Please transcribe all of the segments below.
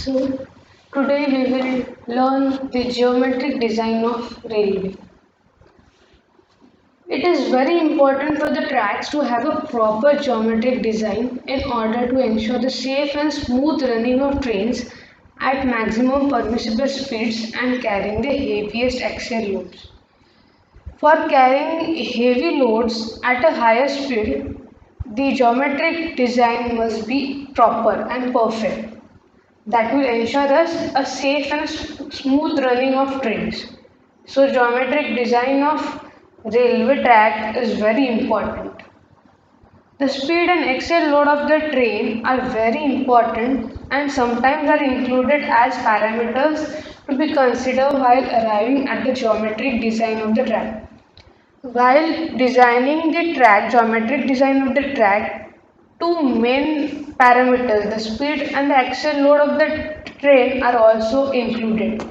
So today we will learn the geometric design of railway. It is very important for the tracks to have a proper geometric design in order to ensure the safe and smooth running of trains at maximum permissible speeds and carrying the heaviest axial loads. For carrying heavy loads at a higher speed, the geometric design must be proper and perfect. That will ensure us a safe and smooth running of trains. So geometric design of railway track is very important. The speed and axial load of the train are very important and sometimes are included as parameters to be considered while arriving at the geometric design of the track. While designing the track, geometric design of the track, two main parameters, the speed and the axial load of the train are also included.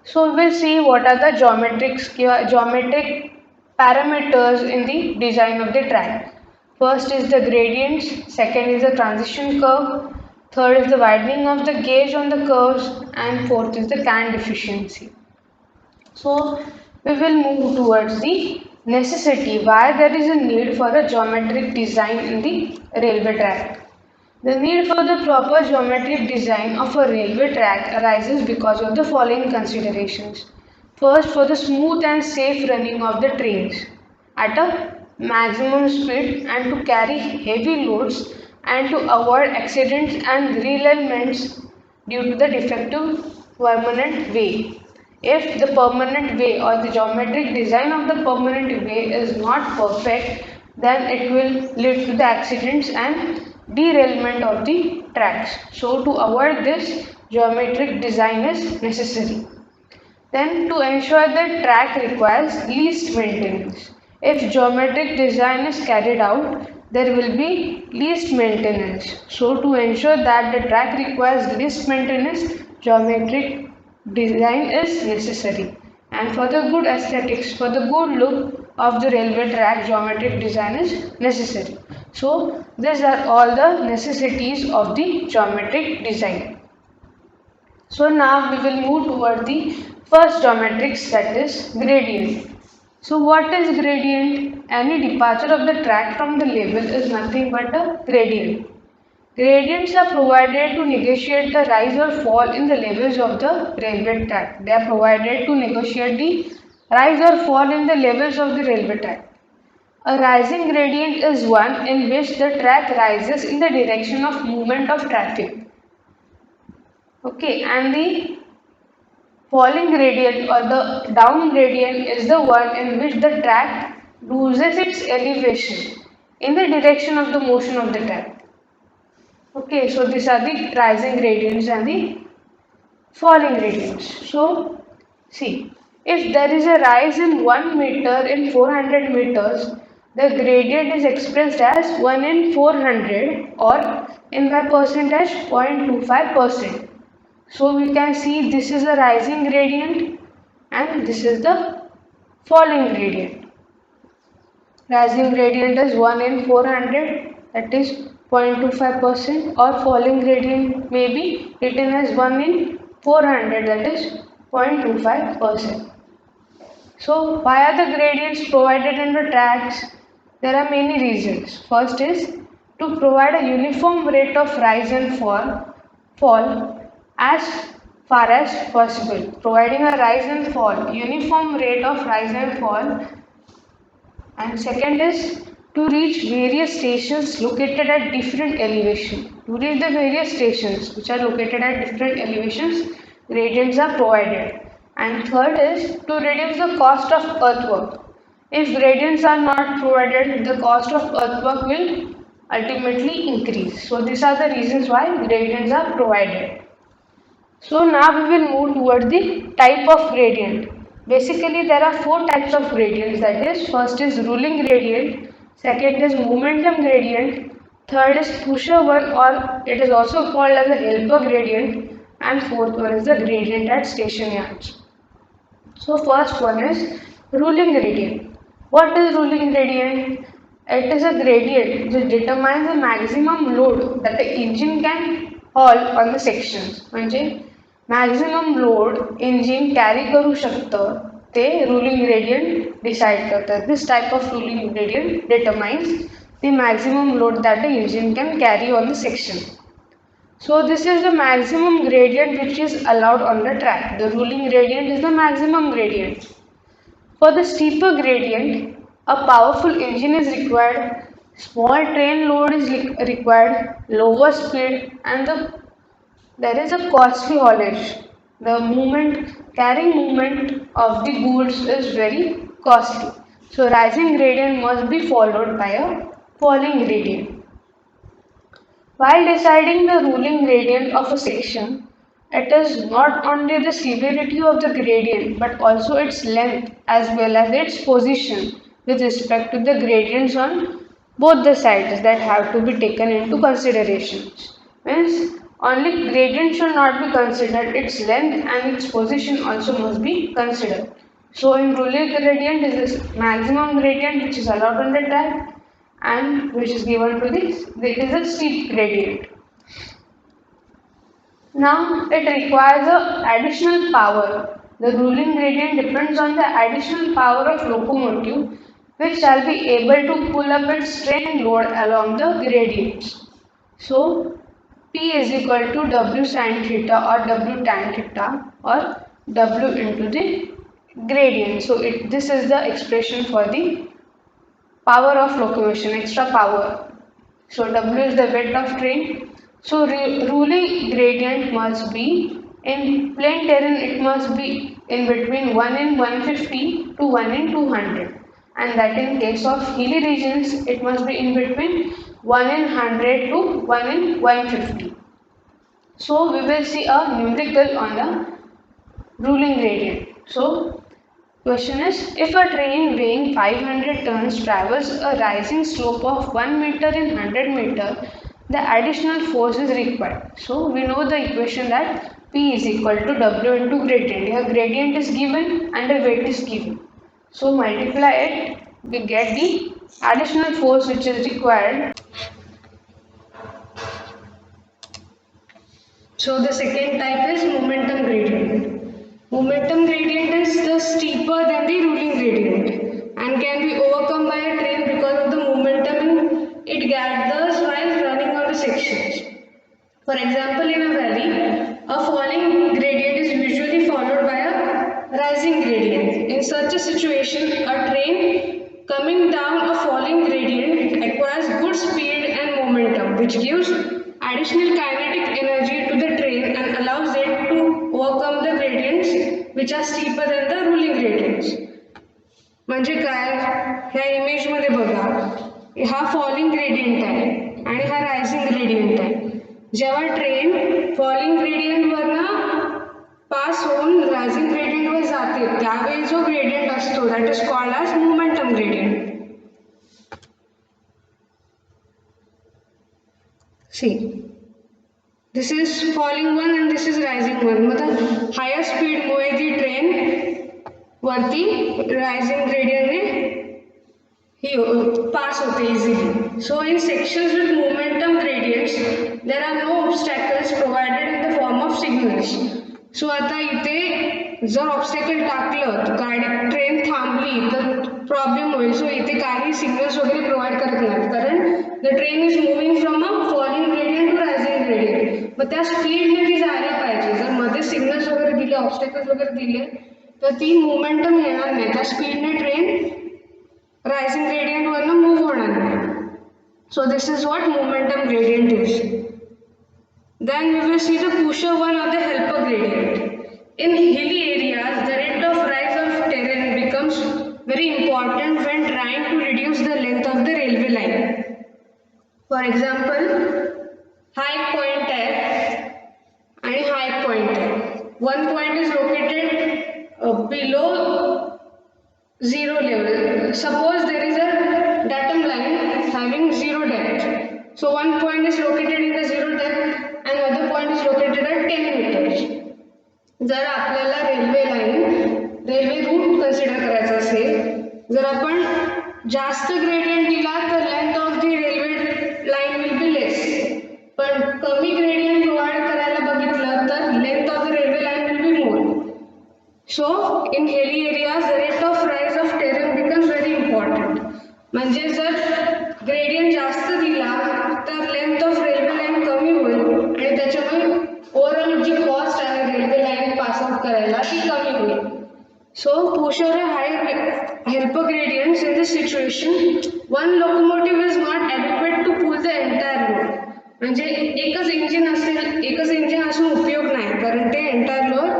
So we will see what are the geometric parameters in the design of the track. First is the gradients, second is the transition curve, third is the widening of the gauge on the curves, and fourth is the cant efficiency. So we will move towards the necessity, why there is a need for a geometric design in the railway track. The need for the proper geometric design of a railway track arises because of the following considerations. First, for the smooth and safe running of the trains at a maximum speed and to carry heavy loads and to avoid accidents and derailments due to the defective permanent way. If the permanent way or the geometric design of the permanent way is not perfect, then it will lead to the accidents and derailment of the tracks. So to avoid this, geometric design is necessary. Then to ensure that track requires least maintenance. If geometric design is carried out, there will be least maintenance. So to ensure that the track requires least maintenance, geometric design is necessary. And for the good aesthetics, for the good look of the railway track, geometric design is necessary. So these are all the necessities of the geometric design. So now we will move toward the first geometrics, that is gradient. So what is gradient? Any departure of the track from the level is nothing but a gradient. Gradients are provided to negotiate the rise or fall in the levels of the railway track. They are provided to negotiate the rise or fall in the levels of the railway track. A rising gradient is one in which the track rises in the direction of movement of traffic. Okay, and the falling gradient or the down gradient is the one in which the track loses its elevation in the direction of the motion of the track. Okay, so these are the rising gradients and the falling gradients. So, see, if there is a rise in 1 meter in 400 meters, the gradient is expressed as 1 in 400 or in by percentage 0.25%. So we can see this is a rising gradient and this is the falling gradient. Rising gradient is 1 in 400, that is 0.25%, or falling gradient may be written as 1 in 400, that is 0.25%. So why are the gradients provided in the tracks? There are many reasons. First is to provide a uniform rate of rise and fall as far as possible. Providing a rise and fall, uniform rate of rise and fall. And second is to reach various stations located at different elevation. To reach the various stations which are located at different elevations, gradients are provided. And third is to reduce the cost of earthwork. If gradients are not provided, the cost of earthwork will ultimately increase. So these are the reasons why gradients are provided. So now we will move toward the type of gradient. Basically there are four types of gradients, that is first is ruling gradient, second is momentum gradient, third is pusher one or it is also called as a helper gradient, and fourth one is the gradient at station yards. So first one is ruling gradient. What is ruling gradient? It is a gradient which determines the maximum load that the engine can all on the sections. म्हणजे maximum load engine carry करू शकतं ते ruling gradient decide करतात. This type of ruling gradient determines the maximum load that the engine can carry on the section. So this is the maximum gradient which is allowed on the track. The ruling gradient is the maximum gradient. For the steeper gradient, a powerful engine is required, small train load is required, lower speed, and there is a costly haulage. The carrying movement of the goods is very costly. So rising gradient must be followed by a falling gradient. While deciding the ruling gradient of a section, it is not only the severity of the gradient but also its length as well as its position with respect to the gradients on both the sides that have to be taken into consideration. Means only gradient should not be considered, its length and its position also must be considered. So in ruling gradient is the maximum gradient which is allowed on the track and which is given to this, it is a steep gradient. Now it requires a additional power. The ruling gradient depends on the additional power of locomotive which shall be able to pull up its train load along the gradients. So P is equal to W sin theta or W tan theta or W into the gradient. So this is the expression for the power of locomotion, extra power. So W is the weight of train. So ruling gradient must be in plain terrain, it must be in between 1 in 150 to 1 in 200, and that in case of hilly regions it must be in between 1 in 100 to 1 in 150. So we will see a numerical on the ruling gradient. So question is, if a train weighing 500 tons travels a rising slope of 1 meter in 100 meter, the additional force is required. So we know the equation that P is equal to W into gradient. Here gradient is given and the weight is given. So multiply it, we get the additional force which is required. So the second type is momentum gradient. Momentum gradient is the steeper than the ruling gradient and can be overcome by a train because of the momentum it gathers while running on the sections. For example, in a valley, a falling gradient is usually followed by a rising gradient. In such a situation, a train coming down a falling gradient acquires good speed and momentum, which gives additional kinetic energy to the train and allows it to overcome the gradients which are steeper than the ruling gradients. म्हणजे काय, ह्या इमेजमध्ये बघा, हा falling gradient आहे आणि हा rising gradient आहे. जेव्हा ट्रेन फॉलिंग ग्रेडियंटवरनं पास होऊन रायझिंग ग्रेडियंटवर जाते त्यावेळी जो ग्रेडियंट असतो that is called as momentum gradient. See this is falling one and this is rising one. मतलब हायर स्पीडमुळे ती ट्रेन वरती रायझिंग ग्रेडियंटने ही पास होते easily. So in sections with momentum gradients there are no obstacles provided in the form of signals. So आता इथे जर ऑब्स्टॅकल टाकलं गाडी ट्रेन थांबली तर प्रॉब्लेम होईल. सो इथे काही सिग्नल्स वगैरे प्रोव्हाइड करत नाहीत कारण the train is moving from a falling gradient to rising gradient. मग त्या स्पीडने ती जायला पाहिजे. जर मध्ये सिग्नल्स वगैरे दिले ऑब्स्टॅकल्स वगैरे दिले तर ती मोमेंटम येणार नाही, त्या स्पीडने ट्रेन रायझिंग ग्रेडियंटवरनं मूव्ह होणार नाही. So this is what momentum gradient is. Then we will see the pusher one or the helper gradient. In hilly areas, the rate of rise of terrain becomes very important when trying to reduce the length of the railway line. For example, high point है and high point है. One point is located below zero level. Suppose there is a datum line having zero depth. So one point is located in the zero depth and other point is located at 10 meters. जर आपल्याला railway root consider करायचा असेल, जर आपण जास्त gradient दिला तर length of the railway line will be less, पण कमी gradient provide the length of the railway line will be more. So in hilly areas, the rate of rise of terrain becomes very important. म्हणजे जर gradient जास्त दिला तर length of railway line कमी होईल आणि त्याच्यामुळे ओव्हरऑल जी कॉस्ट आहे रेल्वे लाईन पास आउट करायला ती कमी होईल. So push or a higher helper gradients in this situation, one locomotive is not adequate to pull the entire load. म्हणजे एकच इंजिन असून उपयोग नाही कारण ते एंटायर लोड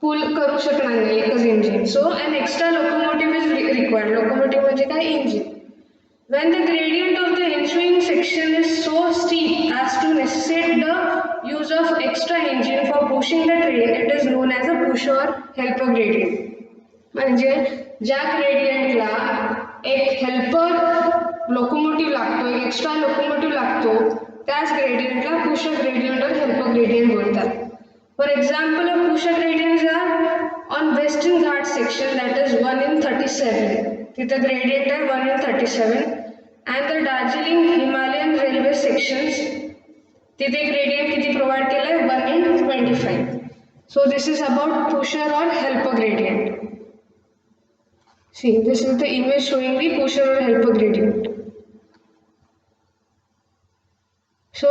पुल करू शकणार नाही एकच engine. So an extra locomotive is required. Locomotive म्हणजे काय engine. When the gradient of the ensuing section is so steep as to necessitate the use of extra engine for pushing the train, it is known as a push or helper gradient. म्हणजे ज्या ग्रेडियंटला एक helper locomotive लागतो, एक extra locomotive लागतो, त्याच ग्रेडियंटला pusher gradient और helper gradient बोलतात. For example, of pusher gradients are on Western Ghat section, that is 1 in 37. तिथे gradient आहे 1 in 37. And the Darjeeling Himalayan railway sections, तिथे gradient किती provide केलं आहे 1 in 25. So this is about pusher or helper gradient. See, this is the image showing the pusher or helper gradient. So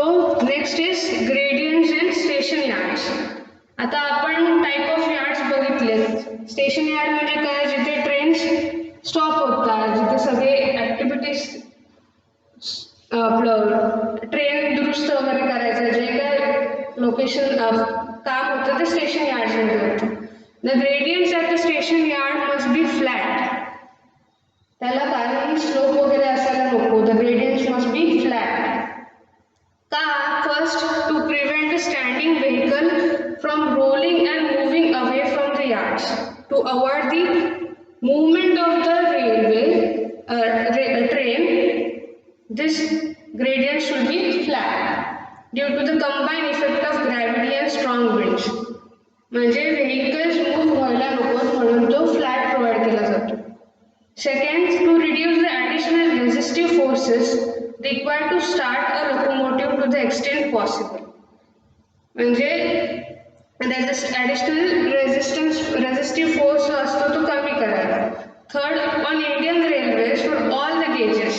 next is gradients in station yards. आता आपण type of yards बघितलेत. Station yard म्हणजे काय, जिथे trains stop होतात, जिथे सगळे activities आपलं ट्रेन दुरुस्त वगैरे करायचं जे काय लोकेशन काम होतं ते स्टेशन यार्ड्स मध्ये होतं. The gradients at the station yard must be flat. त्याला काही स्लोप वगैरे असायला नको. The gradients must be flat. का? First, to prevent standing vehicle from rolling and moving away from the yards. To avoid the movement of the train, this gradient should be flat due to the combined effect of gravity and strong winds. म्हणजे vehicles move व्हायला नको म्हणून तो flat provide केला जातो. Second, to reduce the additional resistive forces required to start a locomotive to the extent possible. म्हणजे additional resistive force असतो तो कमी करायला. Third, on Indian railways for all the gauges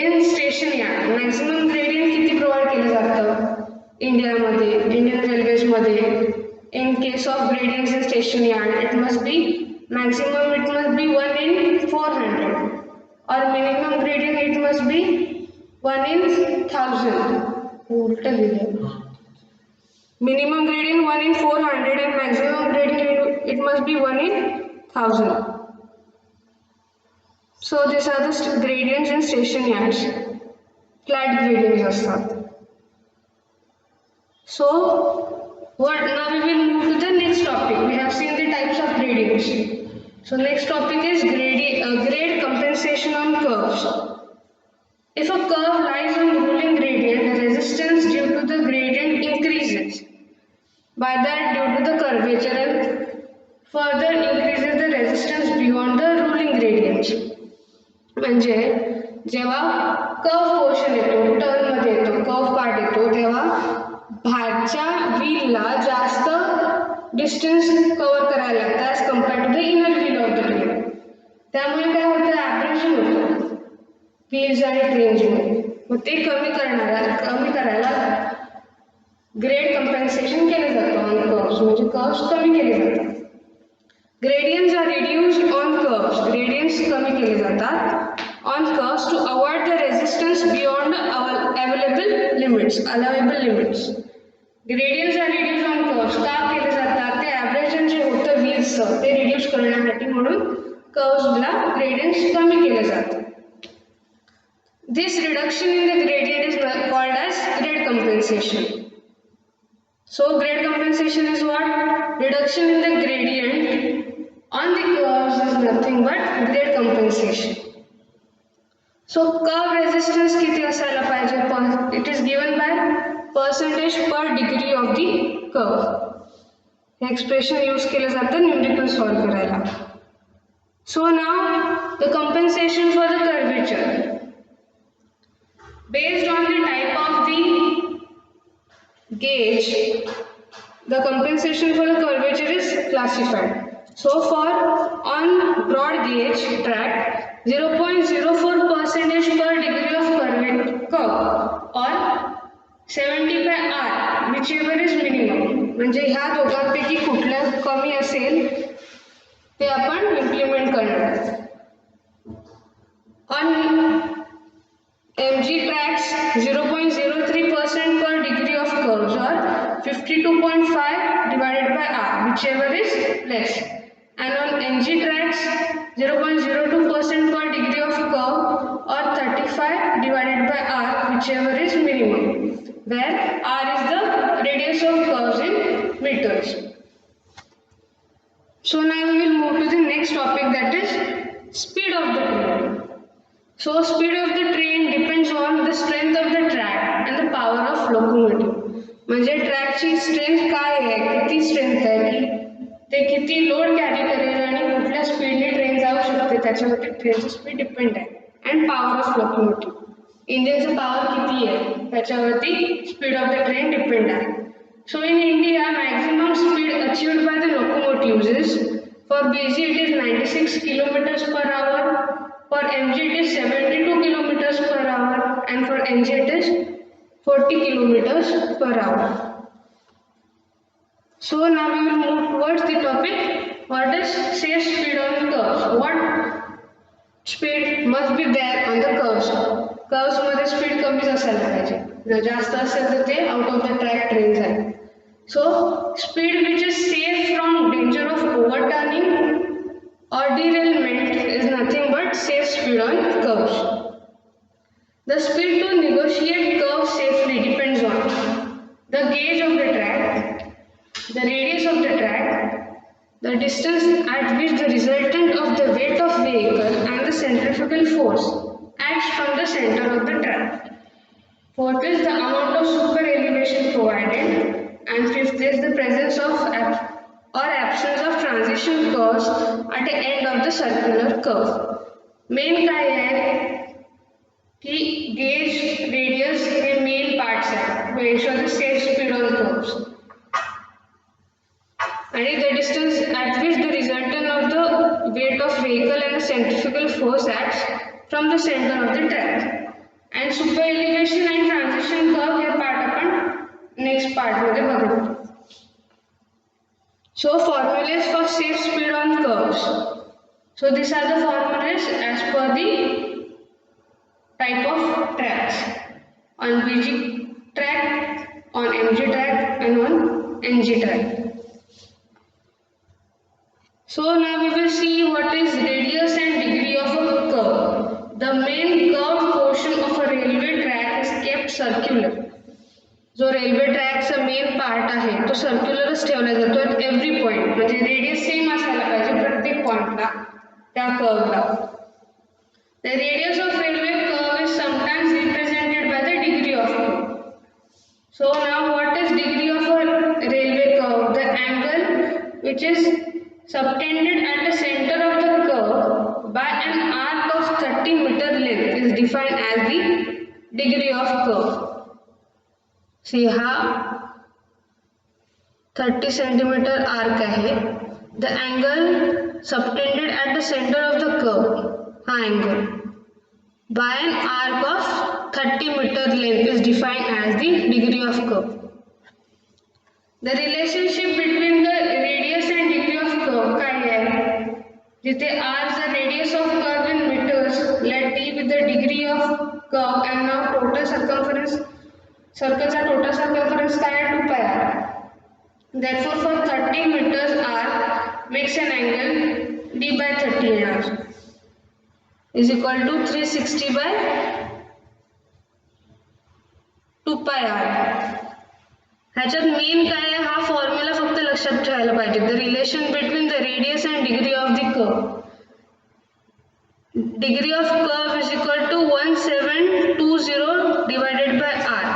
in station yard maximum gradient किती provide केलं जातं इंडियामध्ये, Indian railways मध्ये. In case of gradients in station yard, it must be 1 in 400 or minimum gradient it must be 1 in 1000. उलट लिहिलं. Minimum gradient 1 in 400 and maximum gradient it must be 1 in 1000. So these are the gradients in station yards. Flat gradients असतात. So now we will move to the next topic. We have seen the types of gradients. So next topic is grade compensation on curves. If a curve lies on ruling gradient, the resistance due to the gradient increases. By that, due to the curvature and further increases the resistance beyond the ruling gradients. म्हणजे जेव्हा curve portion येतो, turn मध्ये येतो, curve part येतो, तेव्हा बाहेरच्या व्हीलला जास्त distance cover करायला लागतं as compared to the inner wheel of the train. त्यामुळे काय होतं, ॲब्रेशन होतं व्हील्स आणि ट्रेन्समध्ये. मग ते कमी करायला ग्रेड कंपेन्सेशन केले जातं ऑन कर्व्स. म्हणजे कर्व्स कमी केले जातात. Gradients are reduced on curves. Gradients कमी केले जातात on curves to avoid the resistance beyond available limits. Gradients are reduced on curves का केले जातात, ते ॲव्हरेजन जे होतं व्हील्सचं ते रिड्यूस करण्यासाठी म्हणून कर्व्सला ग्रेडियंट्स कमी केले जातात. This reduction in the gradient is called as grade compensation. So grade compensation is what? Reduction in the gradient on the curves is nothing but grade compensation. So curve resistance किती असायला पाहिजे? It is given by percentage per degree of the curve. Hey expression use केलं जातं numerical solve करायला. So now the compensation for the curvature. Based on the type of the gauge, the compensation for the curvature is classified. So for on broad gauge track, 0.04% per degree of curve or 75 R whichever is minimum. म्हणजे ह्या दोघांपैकी कुठलं कमी असेल ते आपण implement करणार. On MG tracks, 0.03% per degree of curves or 52.5 divided by R, whichever is less. And on NG tracks, 0.02% per degree of curve or 35 divided by R, whichever is minimum, where R is the radius of curves in meters. So now we will move to the next topic, that is speed of the train. So speed of the train depends on the strength of the track and the power of locomotive. म्हणजे ट्रॅकची strength काय आहे, किती strength आहे, की ते किती load carry करेल आणि कुठल्या स्पीडने ट्रेन जाऊ शकते त्याच्यावरती ट्रेनची स्पीड डिपेंड आहे. अँड पॉवर ऑफ लोकोमोटिव्ह, इंजिनचं पॉवर किती आहे त्याच्यावरती speed of the train depend आहे. So in India maximum speed achieved by the locomotives is for BG it is 96 kilometers per hour. For MG it is 72 kilometers per hour and for NG it is 40 kilometers per hour. So now we will move towards the topic, what is safe speed on curves. What speed must be there on the curves. Curves मध्ये speed कमीच असायला पाहिजे, जर जास्त असेल तर ते out of the track trains आहे. So speed which is safe from danger of overturning or derailment is nothing but safe speed on curves. The speed to negotiate curves safely depends on the gauge of the track, the radius of the track, the distance at which the resultant of the weight of vehicle and the centrifugal force acts from the center of the track. Fourth is the amount of super elevation provided, and fifth is the presence of or absence of transition curves at the end of the circular curve. Main काय आहे की gauge radius हे main parts आहेत to ensure the safe speed on curves, आणि the distance at which the resultant of the weight of vehicle and the centrifugal force acts from the centre of the track. And super elevation and transition curve हे part आपण next पार्टमध्ये बघू. So formulas for safe speed on curves. So these are the formulas as per the type of tracks. On BG track, on MG track and on NG track. So now we will see what is radius and degree of a curve. The main curved portion of a railway track is kept circular. जो railway ट्रॅकचा main part आहे तो सर्क्युलरच ठेवला जातो at every point, म्हणजे radius same असायला पाहिजे प्रत्येक पॉईंटला त्या कर्वला. The radius of railway curve is sometimes represented by the degree of curve. So now what is degree of a railway curve. The angle which is subtended at the centre of the curve by an arc of 30 meter length is defined as the degree of curve. See हा 30 centimeter arc आहे. The angle subtended at the center of the curve, हा angle by an arc of 30 meter length is defined as the degree of curve. The relationship between the radius and degree of curve काय आहे, जिथे r is the radius of curve in meters, let d with the degree of curve, and now total circumference. सर्कलचा total circumference काय आहे 2 pi r. Therefore for 30 meters r makes an angle d by 30 r is equal to 360 by 2 pi r. ह्याच्यात main काय आहे हा formula फक्त लक्षात ठेवायला पाहिजे. The relation between the radius and degree of the curve. Degree of curve is equal to 1720 divided by r.